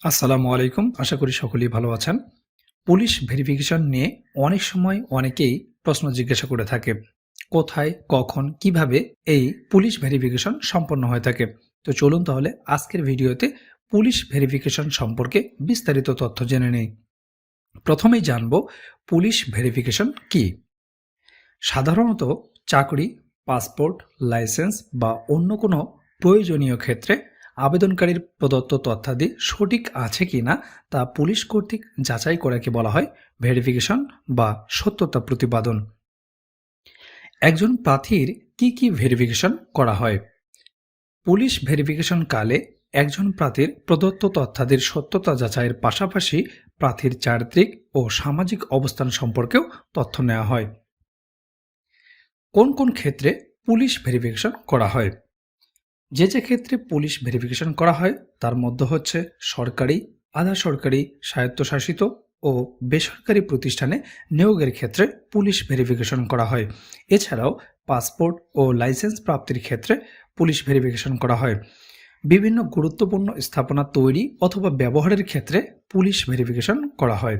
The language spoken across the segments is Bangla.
আসসালামু আলাইকুম। আশা করি সকলেই ভালো আছেন। পুলিশ ভেরিফিকেশন নিয়ে অনেক সময় অনেকেই প্রশ্ন জিজ্ঞাসা করে থাকে। কোথায়, কখন, কিভাবে এই পুলিশ ভেরিফিকেশন সম্পন্ন হয়ে থাকে? তো চলুন তাহলে আজকের ভিডিওতে পুলিশ ভেরিফিকেশন সম্পর্কে বিস্তারিত তথ্য জেনে নেই। প্রথমেই জানব পুলিশ ভেরিফিকেশন কি? সাধারণত চাকরি, পাসপোর্ট, লাইসেন্স বা অন্য কোনো প্রয়োজনীয় ক্ষেত্রে আবেদনকারীর প্রদত্ত তথ্যাদি সঠিক আছে কিনা তা পুলিশ কর্তৃক যাচাই করাকে বলা হয় ভেরিফিকেশন বা সত্যতা প্রতিপাদন। একজন প্রার্থীর কি ভেরিফিকেশন করা হয়? পুলিশ ভেরিফিকেশন কালে একজন প্রার্থীর প্রদত্ত তথ্যাদির সত্যতা যাচাইয়ের পাশাপাশি প্রার্থীর চারিত্রিক ও সামাজিক অবস্থান সম্পর্কেও তথ্য নেওয়া হয়। কোন কোন ক্ষেত্রে পুলিশ ভেরিফিকেশন করা হয়? যে ক্ষেত্রে পুলিশ ভেরিফিকেশন করা হয় তার মধ্যে হচ্ছে সরকারি, আধা সরকারি, স্বায়ত্তশাসিত ও বেসরকারি প্রতিষ্ঠানে নিয়োগের ক্ষেত্রে পুলিশ ভেরিফিকেশন করা হয়। এছাড়াও পাসপোর্ট ও লাইসেন্স প্রাপ্তির ক্ষেত্রে পুলিশ ভেরিফিকেশন করা হয়। বিভিন্ন গুরুত্বপূর্ণ স্থাপনা তৈরি অথবা ব্যবহারের ক্ষেত্রে পুলিশ ভেরিফিকেশন করা হয়।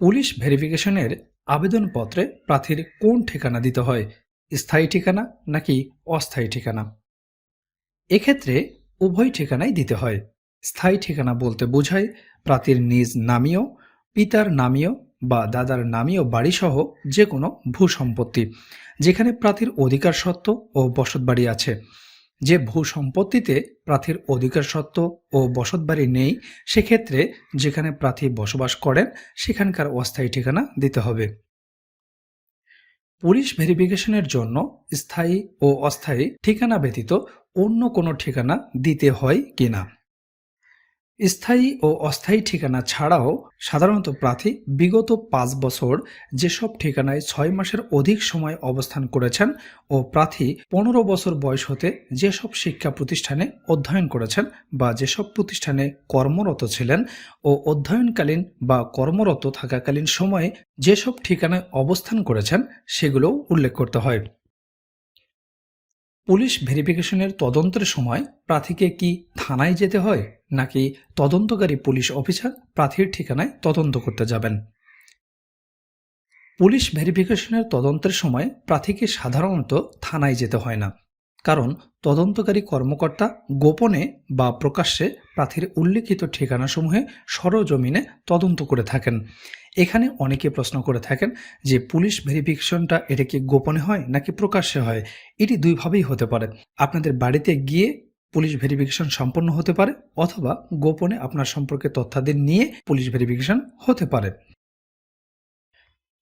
পুলিশ ভেরিফিকেশনের আবেদনপত্রে প্রার্থীর কোন ঠিকানা দিতে হয়? স্থায়ী ঠিকানা নাকি অস্থায়ী ঠিকানা? এক্ষেত্রে উভয় ঠিকানাই দিতে হয়। স্থায়ী ঠিকানা বলতে বোঝায় প্রার্থীর নিজ নামীয়, পিতার নামীয় বা দাদার নামীয় বাড়িসহ যে কোনো ভূসম্পত্তি যেখানে প্রার্থীর অধিকার সত্ত্ব ও বসতবাড়ি আছে। যে ভূসম্পত্তিতে প্রার্থীর অধিকার সত্ত্ব ও বসতবাড়ি নেই সেক্ষেত্রে যেখানে প্রার্থী বসবাস করেন সেখানকার অস্থায়ী ঠিকানা দিতে হবে। পুলিশ ভেরিফিকেশনের জন্য স্থায়ী ও অস্থায়ী ঠিকানা ব্যতীত অন্য কোনো ঠিকানা দিতে হয় কিনা? স্থায়ী ও অস্থায়ী ঠিকানা ছাড়াও সাধারণত প্রার্থী বিগত ৫ বছর যেসব ঠিকানায় ৬ মাসের অধিক সময় অবস্থান করেছেন ও প্রার্থী ১৫ বছর বয়স হতে যেসব শিক্ষা প্রতিষ্ঠানে অধ্যয়ন করেছেন বা যেসব প্রতিষ্ঠানে কর্মরত ছিলেন ও অধ্যয়নকালীন বা কর্মরত থাকাকালীন সময়ে যেসব ঠিকানায় অবস্থান করেছেন সেগুলোও উল্লেখ করতে হয়। পুলিশ ভেরিফিকেশনের তদন্তের সময় প্রার্থীকে কি থানায় যেতে হয় নাকি তদন্তকারী পুলিশ অফিসার প্রার্থীর ঠিকানায় তদন্ত করতে যাবেন? পুলিশ ভেরিফিকেশনের তদন্তের সময় প্রার্থীকে সাধারণত থানায় যেতে হয় না, কারণ তদন্তকারী কর্মকর্তা গোপনে বা প্রকাশ্যে প্রার্থীর উল্লিখিত ঠিকানাসমূহে সরজমিনে তদন্ত করে থাকেন। এখানে অনেকে প্রশ্ন করে থাকেন যে পুলিশ ভেরিফিকেশনটা এটা কি গোপনে হয় নাকি প্রকাশ্যে হয়? এটি দুইভাবেই হতে পারে। আপনাদের বাড়িতে গিয়ে পুলিশ ভেরিফিকেশন সম্পন্ন হতে পারে অথবা গোপনে আপনার সম্পর্কে তথ্যাদি নিয়ে পুলিশ ভেরিফিকেশন হতে পারে।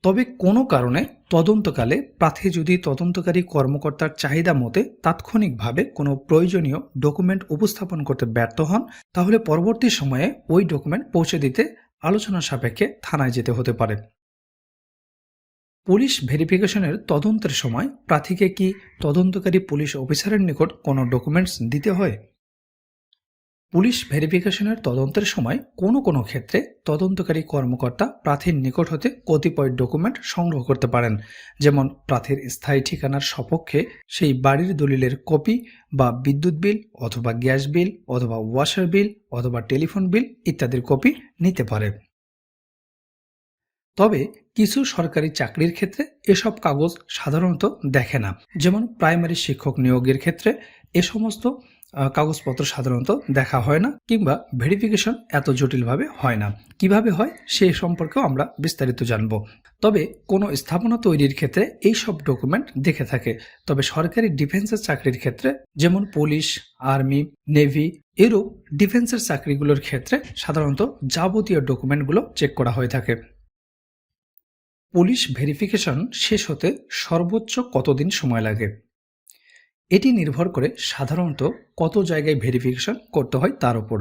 তবে কোনো কারণে তদন্তকালে প্রার্থী যদি তদন্তকারী কর্মকর্তার চাহিদা মতে তাৎক্ষণিকভাবে কোনো প্রয়োজনীয় ডকুমেন্ট উপস্থাপন করতে ব্যর্থ হন তাহলে পরবর্তী সময়ে ওই ডকুমেন্ট পৌঁছে দিতে আলোচনা সাপেক্ষে থানায় যেতে হতে পারে। পুলিশ ভেরিফিকেশনের তদন্তের সময় প্রার্থীকে কি তদন্তকারী পুলিশ অফিসারের নিকট কোনো ডকুমেন্টস দিতে হয়? পুলিশ ভেরিফিকেশনের তদন্তের সময় কোনো ক্ষেত্রে তদন্তকারী কর্মকর্তা প্রার্থীর নিকট হতে কতিপয় ডকুমেন্ট সংগ্রহ করতে পারেন, যেমন প্রার্থীর স্থায়ী ঠিকানার সপক্ষে সেই বাড়ির দলিলের কপি বা বিদ্যুৎ বিল অথবা গ্যাস বিল অথবা ওয়াসার বিল অথবা টেলিফোন বিল ইত্যাদির কপি নিতে পারে। তবে কিছু সরকারি চাকরির ক্ষেত্রে এসব কাগজ সাধারণত দেখে না, যেমন প্রাইমারি শিক্ষক নিয়োগের ক্ষেত্রে এ সমস্ত কাগজপত্র সাধারণত দেখা হয় না কিংবা ভেরিফিকেশন এত জটিলভাবে হয় না। কিভাবে হয় সে সম্পর্কেও আমরা বিস্তারিত জানব। তবে কোনো স্থাপনা তৈরির ক্ষেত্রে এই সব ডকুমেন্ট দেখে থাকে। তবে সরকারি ডিফেন্সের চাকরির ক্ষেত্রে যেমন পুলিশ, আর্মি, নেভি এরূপ ডিফেন্সের চাকরিগুলোর ক্ষেত্রে সাধারণত যাবতীয় ডকুমেন্টগুলো চেক করা হয়ে থাকে। পুলিশ ভেরিফিকেশন শেষ হতে সর্বোচ্চ কতদিন সময় লাগে? এটি নির্ভর করে সাধারণত কত জায়গায় ভেরিফিকেশন করতে হয় তার উপর।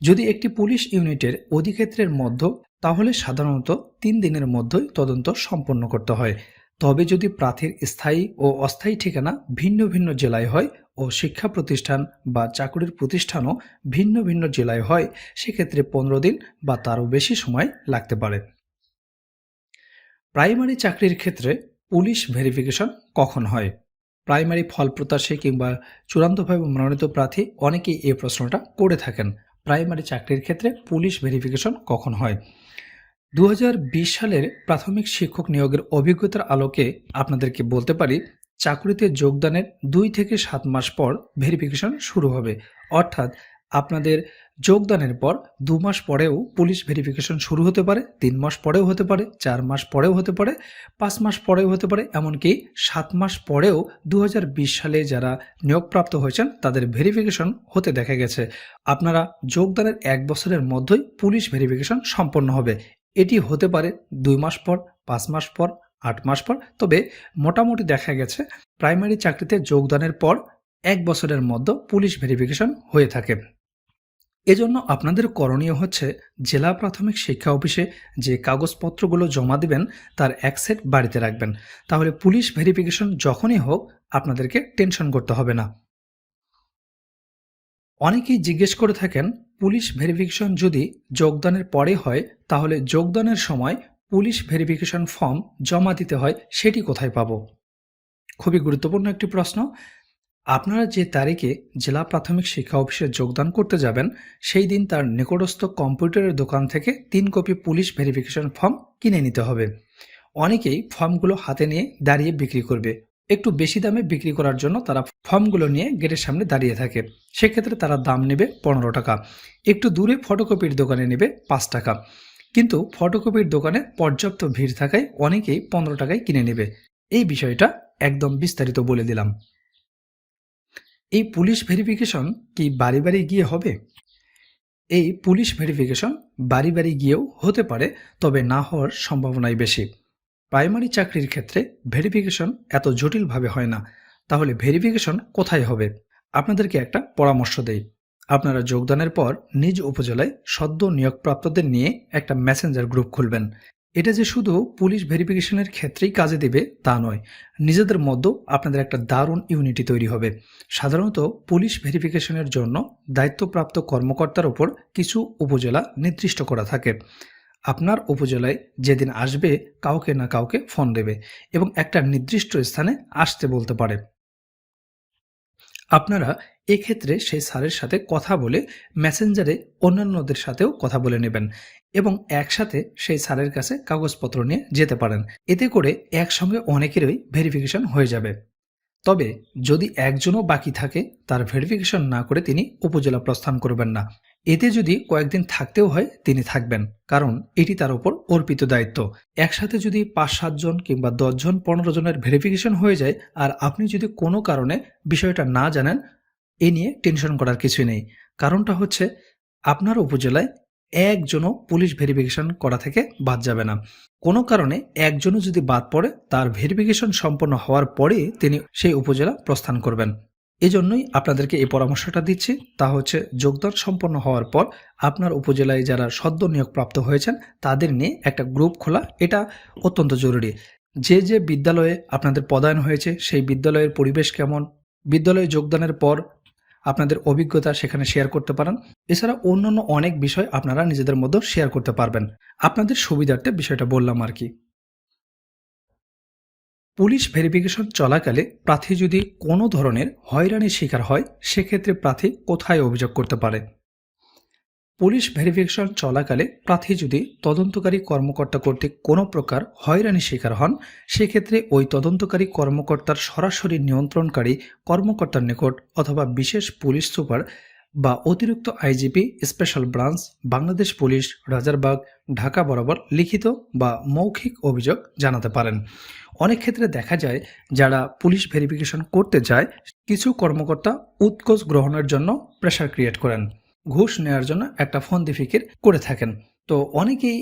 যদি একটি পুলিশ ইউনিটের অধিক্ষেত্রের মধ্য তাহলে সাধারণত ৩ দিনের মধ্যেই তদন্ত সম্পন্ন করতে হয়। তবে যদি প্রার্থীর স্থায়ী ও অস্থায়ী ঠিকানা ভিন্ন ভিন্ন জেলায় হয় ও শিক্ষা প্রতিষ্ঠান বা চাকরির প্রতিষ্ঠানও ভিন্ন ভিন্ন জেলায় হয় সেক্ষেত্রে ১৫ দিন বা তারও বেশি সময় লাগতে পারে। প্রাইমারি চাকরির ক্ষেত্রে পুলিশ ভেরিফিকেশন কখন হয়? প্রাইমারি ফল প্রত্যাশী কিংবা চূড়ান্তভাবে মনোনীত প্রার্থী অনেকেই এই প্রশ্নটা করে থাকেন। প্রাইমারি চাকরির ক্ষেত্রে পুলিশ ভেরিফিকেশন কখন হয়? 2020 সালের প্রাথমিক শিক্ষক নিয়োগের অভিজ্ঞতার আলোকে আপনাদেরকে বলতে পারি, চাকরিতে যোগদানের 2 থেকে 7 মাস পর ভেরিফিকেশন শুরু হবে। অর্থাৎ আপনাদের যোগদানের পর 2 মাস পরেও পুলিশ ভেরিফিকেশন শুরু হতে পারে, 3 মাস পরেও হতে পারে, 4 মাস পরেও হতে পারে, 5 মাস পরেও হতে পারে, এমনকি 7 মাস পরেও 2020 সালে যারা নিয়োগপ্রাপ্ত হয়েছেন তাদের ভেরিফিকেশন হতে দেখা গেছে। আপনারা যোগদানের 1 বছরের মধ্যেই পুলিশ ভেরিফিকেশন সম্পন্ন হবে। এটি হতে পারে 2 মাস পর, 5 মাস পর, 8 মাস পর, তবে মোটামুটি দেখা গেছে প্রাইমারি চাকরিতে যোগদানের পর 1 বছরের মধ্যে পুলিশ ভেরিফিকেশন হয়ে থাকে। এজন্য আপনাদের করণীয় হচ্ছে জেলা প্রাথমিক শিক্ষা অফিসে যে কাগজপত্রগুলো জমা দিবেন তার এক সেট বাড়িতে রাখবেন। তাহলে পুলিশ ভেরিফিকেশন যখনই হোক আপনাদেরকে টেনশন করতে হবে না। অনেকেই জিজ্ঞেস করে থাকেন, পুলিশ ভেরিফিকেশন যদি যোগদানের পরে হয় তাহলে যোগদানের সময় পুলিশ ভেরিফিকেশন ফর্ম জমা দিতে হয়, সেটি কোথায় পাবো? খুবই গুরুত্বপূর্ণ একটি প্রশ্ন। আপনারা যে তারিখে জেলা প্রাথমিক শিক্ষা অফিসে যোগদান করতে যাবেন সেই দিন তার নিকটস্থ কম্পিউটারের দোকান থেকে 3 কপি পুলিশ ভেরিফিকেশন ফর্ম কিনে নিতে হবে। অনেকেই ফর্মগুলো হাতে নিয়ে দাঁড়িয়ে বিক্রি করবে। একটু বেশি দামে বিক্রি করার জন্য তারা ফর্মগুলো নিয়ে গেটের সামনে দাঁড়িয়ে থাকে। সেক্ষেত্রে তারা দাম নেবে 15 টাকা। একটু দূরে ফটোকপির দোকানে নেবে 5 টাকা। কিন্তু ফটোকপির দোকানে পর্যাপ্ত ভিড় থাকায় অনেকেই 15 টাকায় কিনে নেবে। এই বিষয়টা একদম বিস্তারিত বলে দিলাম। এই পুলিশ ভেরিফিকেশন কি বাড়ি বাড়ি গিয়ে হবে? এই পুলিশ ভেরিফিকেশন বাড়ি বাড়ি গিয়েও হতে পারে, তবে না হওয়ার সম্ভাবনাই বেশি। প্রাইমারি চাকরির ক্ষেত্রে ভেরিফিকেশন এত জটিলভাবে হয় না। তাহলে ভেরিফিকেশন কোথায় হবে? আপনাদেরকে একটা পরামর্শ দেই। আপনারা যোগদানের পর নিজ উপজেলায় সদ্য নিয়োগপ্রাপ্তদের নিয়ে একটা মেসেঞ্জার গ্রুপ খুলবেন। এটা যে শুধু পুলিশ ভেরিফিকেশনের ক্ষেত্রেই কাজে দেবে তা নয়, নিজেদের মধ্যেও আপনাদের একটা দারুণ ইউনিটি তৈরি হবে। সাধারণত পুলিশ ভেরিফিকেশনের জন্য দায়িত্বপ্রাপ্ত কর্মকর্তার উপর কিছু উপজেলা নির্দিষ্ট করা থাকে। আপনার উপজেলায় যেদিন আসবে কাউকে না কাউকে ফোন দেবে এবং একটা নির্দিষ্ট স্থানে আসতে বলতে পারে। আপনারা এক্ষেত্রে সেই স্যারের সাথে কথা বলে মেসেঞ্জারে অন্যান্যদের সাথেও কথা বলে নেবেন এবং একসাথে সেই স্যারের কাছে কাগজপত্র নিয়ে যেতে পারেন। এতে করে একসঙ্গে অনেকেরই ভেরিফিকেশন হয়ে যাবে। তবে যদি একজনও বাকি থাকে, তার ভেরিফিকেশন না করে তিনি উপজেলা প্রস্থান করবেন না। এতে যদি কয়েকদিন থাকতেও হয় তিনি থাকবেন, কারণ এটি তার উপর অর্পিত দায়িত্ব। একসাথে যদি 5-7 জন কিংবা 10 জন 15 জনের ভেরিফিকেশন হয়ে যায় আর আপনি যদি কোনো কারণে বিষয়টা না জানেন, এ নিয়ে টেনশন করার কিছুই নেই। কারণটা হচ্ছে আপনার উপজেলায় একজনও পুলিশ ভেরিফিকেশন করা থেকে বাদ যাবে না। কোনো কারণে একজনও যদি বাদ পড়ে তার ভেরিফিকেশন সম্পন্ন হওয়ার পরে তিনি সেই উপজেলা প্রস্থান করবেন। এজন্যই আপনাদেরকে এই পরামর্শটা দিচ্ছি, তা হচ্ছে যোগদান সম্পন্ন হওয়ার পর আপনার উপজেলায় যারা সদ্য নিয়োগপ্রাপ্ত হয়েছেন তাদের নিয়ে একটা গ্রুপ খোলা, এটা অত্যন্ত জরুরি। যে যে বিদ্যালয়ে আপনাদের পদায়ন হয়েছে সেই বিদ্যালয়ের পরিবেশ কেমন, বিদ্যালয়ে যোগদানের পর আপনাদের অভিজ্ঞতা সেখানে শেয়ার করতে পারেন। এছাড়া অন্যান্য অনেক বিষয় আপনারা নিজেদের মধ্যে শেয়ার করতে পারবেন। আপনাদের সুবিধার্থে বিষয়টা বললাম আর কি। পুলিশ ভেরিফিকেশন চলাকালে প্রার্থী যদি কোনো ধরনের হয়রানির শিকার হয় সেক্ষেত্রে প্রার্থী কোথায় অভিযোগ করতে পারে? পুলিশ ভেরিফিকেশন চলাকালে প্রার্থী যদি তদন্তকারী কর্মকর্তা কর্তৃক কোনো প্রকার হয়রানির শিকার হন সেক্ষেত্রে ওই তদন্তকারী কর্মকর্তার সরাসরি নিয়ন্ত্রণকারী কর্মকর্তার নিকট অথবা বিশেষ পুলিশ সুপার বা অতিরিক্ত IGP special branch Bangladesh police Rajarbag Dhaka বরাবর লিখিত বা মৌখিক অভিযোগ জানাতে পারেন। অনেক ক্ষেত্রে দেখা যায় যারা পুলিশ ভেরিফিকেশন করতে যায় কিছু কর্মকর্তা উৎকোচ গ্রহণের জন্য প্রেশার ক্রিয়েট করেন, ঘুষ নেওয়ার জন্য একটা ফন্দি ফিকির করে থাকেন। তো অনেকেই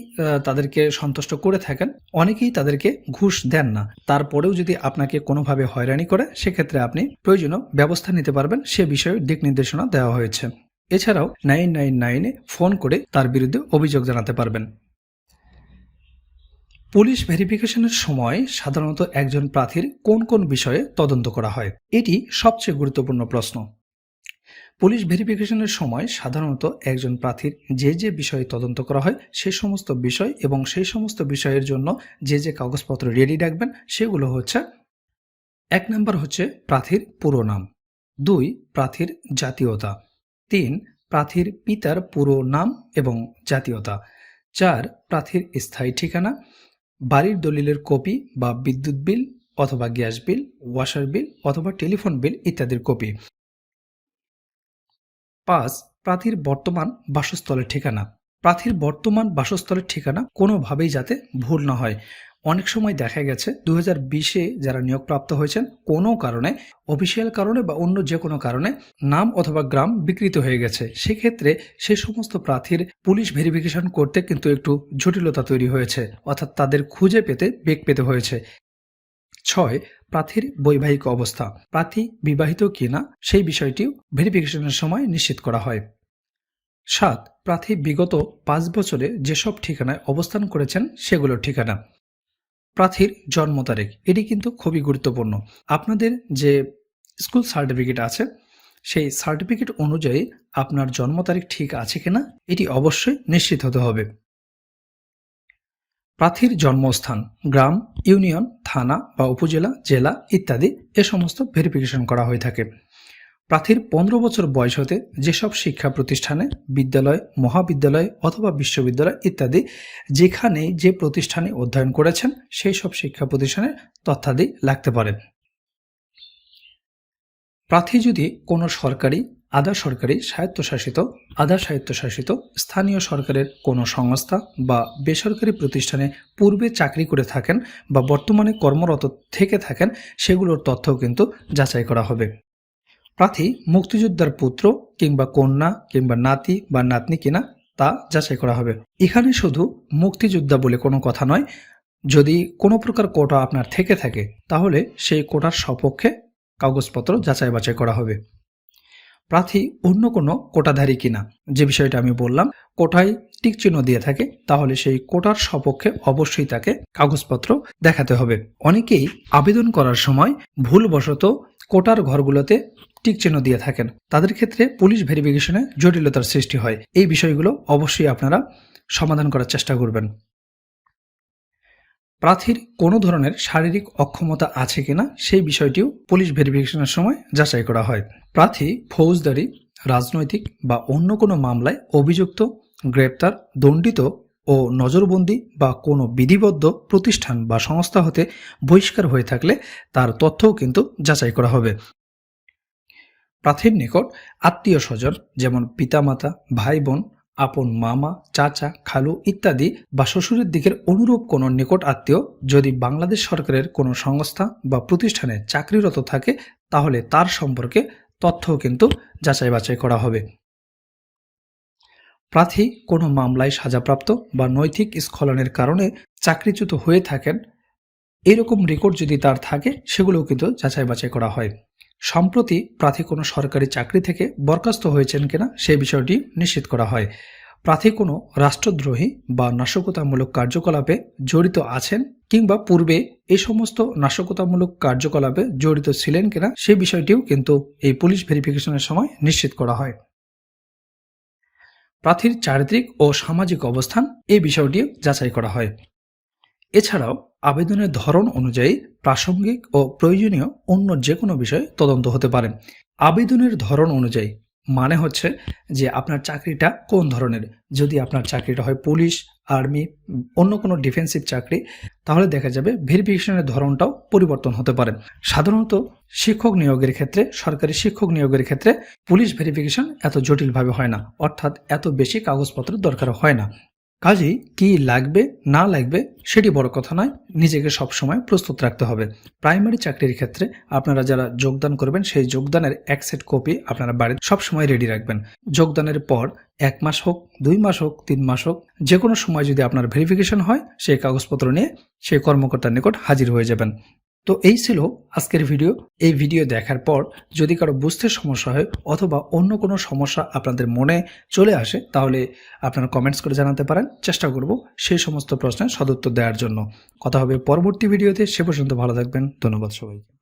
তাদেরকে সন্তুষ্ট করে থাকেন, অনেকেই তাদেরকে ঘুষ দেন না। তারপরেও যদি আপনাকে কোনোভাবে হয়রানি করে সেক্ষেত্রে আপনি প্রয়োজনীয় ব্যবস্থা নিতে পারবেন, সে বিষয়ে দিক নির্দেশনা দেওয়া হয়েছে। এছাড়াও 999-এ ফোন করে তার বিরুদ্ধে অভিযোগ জানাতে পারবেন। পুলিশ ভেরিফিকেশনের সময় সাধারণত একজন প্রার্থীর কোন কোন বিষয়ে তদন্ত করা হয়? এটি সবচেয়ে গুরুত্বপূর্ণ প্রশ্ন। পুলিশ ভেরিফিকেশনের সময় সাধারণত একজন প্রার্থীর যে যে বিষয়ে তদন্ত করা হয় সে সমস্ত বিষয় এবং সেই সমস্ত বিষয়ের জন্য যে যে কাগজপত্র রেডি রাখবেন সেগুলো হচ্ছে: 1 নম্বর হচ্ছে প্রার্থীর পুরো নাম, 2 প্রার্থীর জাতীয়তা, 3 প্রার্থীর পিতার পুরো নাম এবং জাতীয়তা। 4 প্রার্থীর স্থায়ী ঠিকানা, বাড়ির দলিলের কপি বা বিদ্যুৎ বিল অথবা গ্যাস বিল, ওয়াসার বিল অথবা টেলিফোন বিল ইত্যাদির কপি। 5 প্রার্থীর বর্তমান বাসস্থলের ঠিকানা। প্রার্থীর বর্তমান বাসস্থলের ঠিকানা কোনোভাবেই যাতে ভুল না হয়। অনেক সময় দেখা গেছে 2020-এ যারা নিয়োগপ্রাপ্ত হয়েছেন কোনো কারণে, অফিসিয়াল কারণে বা অন্য যে কোনো কারণে নাম অথবা গ্রাম বিকৃত হয়ে গেছে। সেক্ষেত্রে সেই সমস্ত প্রার্থীর পুলিশ ভেরিফিকেশন করতে কিন্তু একটু জটিলতা তৈরি হয়েছে, অর্থাৎ তাদের খুঁজে পেতে বেগ পেতে হয়েছে। 6 প্রার্থীর বৈবাহিক অবস্থা। প্রার্থী বিবাহিত কিনা সেই বিষয়টিও ভেরিফিকেশনের সময় নিশ্চিত করা হয়। 7 প্রার্থী বিগত 5 বছরে যেসব ঠিকানায় অবস্থান করেছেন সেগুলোর ঠিকানা। প্রার্থীর জন্ম তারিখ, এটি কিন্তু খুবই গুরুত্বপূর্ণ। আপনাদের যে স্কুল সার্টিফিকেট আছে সেই সার্টিফিকেট অনুযায়ী আপনার জন্ম তারিখ ঠিক আছে কিনা এটি অবশ্যই নিশ্চিত হতে হবে। প্রার্থীর জন্মস্থান, গ্রাম, ইউনিয়ন, থানা বা উপজেলা, জেলা ইত্যাদি এ সমস্ত ভেরিফিকেশন করা হয়ে থাকে। প্রার্থীর 15 বছর বয়স হতে যেসব শিক্ষা প্রতিষ্ঠানে, বিদ্যালয়, মহাবিদ্যালয় অথবা বিশ্ববিদ্যালয় ইত্যাদি যেখানে যে প্রতিষ্ঠানে অধ্যয়ন করেছেন সেই সব শিক্ষা প্রতিষ্ঠানের তথ্যাদি লাগতে পারে। প্রার্থী যদি কোনো সরকারি, আধা সরকারি, স্বায়ত্তশাসিত, আধা স্বায়ত্তশাসিত, স্থানীয় সরকারের কোনো সংস্থা বা বেসরকারি প্রতিষ্ঠানে পূর্বে চাকরি করে থাকেন বা বর্তমানে কর্মরত থেকে থাকেন সেগুলোর তথ্যও কিন্তু যাচাই করা হবে। প্রার্থী মুক্তিযোদ্ধার পুত্র কিংবা কন্যা কিংবা নাতি বা নাতনি কিনা তা যাচাই করা হবে। এখানে শুধু মুক্তিযোদ্ধা বলে কোনো কথা নয়, যদি কোনো প্রকার কোটা আপনার থেকে থাকে তাহলে সেই কোটার সপক্ষে কাগজপত্র যাচাই বাছাই করা হবে। প্রার্থী অন্য কোনো কোটাধারী কিনা, যে বিষয়টা আমি বললাম, কোটায় টিক চিহ্ন দিয়ে থাকে তাহলে সেই কোটার সপক্ষে অবশ্যই তাকে কাগজপত্র দেখাতে হবে। অনেকেই আবেদন করার সময় ভুলবশত কোটার ঘরগুলোতে টিক চিহ্ন দিয়ে থাকেন, তাদের ক্ষেত্রে পুলিশ ভেরিফিকেশনে জটিলতার সৃষ্টি হয়। এই বিষয়গুলো অবশ্যই আপনারা সমাধান করার চেষ্টা করবেন। প্রার্থীর কোনো ধরনের শারীরিক অক্ষমতা আছে কিনা সেই বিষয়টিও পুলিশ ভেরিফিকেশনের সময় যাচাই করা হয়। প্রার্থী ফৌজদারি, রাজনৈতিক বা অন্য কোনো মামলায় অভিযুক্ত, গ্রেপ্তার, দণ্ডিত ও নজরবন্দি বা কোনো বিধিবদ্ধ প্রতিষ্ঠান বা সংস্থা হতে বহিষ্কার হয়ে থাকলে তার তথ্যও কিন্তু যাচাই করা হবে। প্রার্থীর নিকট আত্মীয় স্বজন যেমন পিতামাতা, ভাই বোন, আপন মামা, চাচা, খালু ইত্যাদি বা শ্বশুরের দিকের অনুরূপ কোনো নিকট আত্মীয় যদি বাংলাদেশ সরকারের কোনো সংস্থা বা প্রতিষ্ঠানে চাকরিরত থাকে তাহলে তার সম্পর্কে তথ্যও কিন্তু যাচাই বাছাই করা হবে। প্রার্থী কোনো মামলায় সাজাপ্রাপ্ত বা নৈতিক স্খলনের কারণে চাকরিচ্যুত হয়ে থাকেন এরকম রেকর্ড যদি তার থাকে সেগুলোও কিন্তু যাচাই বাছাই করা হয়। সম্প্রতি প্রার্থী কোনো সরকারি চাকরি থেকে বরখাস্ত হয়েছেন কিনা সেই বিষয়টি নিশ্চিত করা হয়। প্রার্থী কোনো রাষ্ট্রদ্রোহী বা নাশকতামূলক কার্যকলাপে জড়িত আছেন কিংবা পূর্বে এই সমস্ত নাশকতামূলক কার্যকলাপে জড়িত ছিলেন কিনা সেই বিষয়টিও কিন্তু এই পুলিশ ভেরিফিকেশনের সময় নিশ্চিত করা হয়। প্রার্থীর চারিত্রিক ও সামাজিক অবস্থান এই বিষয়টিও যাচাই করা হয়। এছাড়াও আবেদনের ধরন অনুযায়ী প্রাসঙ্গিক ও প্রয়োজনীয় অন্য যে কোনো বিষয়ে তদন্ত হতে পারে। আবেদনের ধরন অনুযায়ী মানে হচ্ছে যে আপনার চাকরিটা কোন ধরনের। যদি আপনার চাকরিটা হয় পুলিশ, আর্মি, অন্য কোনো ডিফেন্সিভ চাকরি, তাহলে দেখা যাবে ভেরিফিকেশনের ধরনটাও পরিবর্তন হতে পারে। সাধারণত শিক্ষক নিয়োগের ক্ষেত্রে, সরকারি শিক্ষক নিয়োগের ক্ষেত্রে পুলিশ ভেরিফিকেশন এত জটিলভাবে হয় না, অর্থাৎ এত বেশি কাগজপত্রের দরকার হয় না। কাজেই কি লাগবে না লাগবে সেটি বড় কথা নয়, নিজেকে সবসময় প্রস্তুত রাখতে হবে। প্রাইমারি চাকরির ক্ষেত্রে আপনারা যারা যোগদান করবেন সেই যোগদানের এক সেট কপি আপনারা বাড়িতে সবসময় রেডি রাখবেন। যোগদানের পর 1 মাস হোক, 2 মাস হোক, 3 মাস হোক, যে কোনো সময় যদি আপনার ভেরিফিকেশন হয় সেই কাগজপত্র নিয়ে সেই কর্মকর্তার নিকট হাজির হয়ে যাবেন। তো এই ছিল আজকের ভিডিও। এই ভিডিও দেখার পর যদি কারো বুঝতে সমস্যা হয় অথবা অন্য কোনো সমস্যা আপনাদের মনে চলে আসে তাহলে আপনারা কমেন্টস করে জানাতে পারেন, চেষ্টা করব সেই সমস্ত প্রশ্নের সদুত্তর দেওয়ার জন্য। কথা হবে পরবর্তী ভিডিওতে, সে পর্যন্ত ভালো থাকবেন। ধন্যবাদ সবাইকে।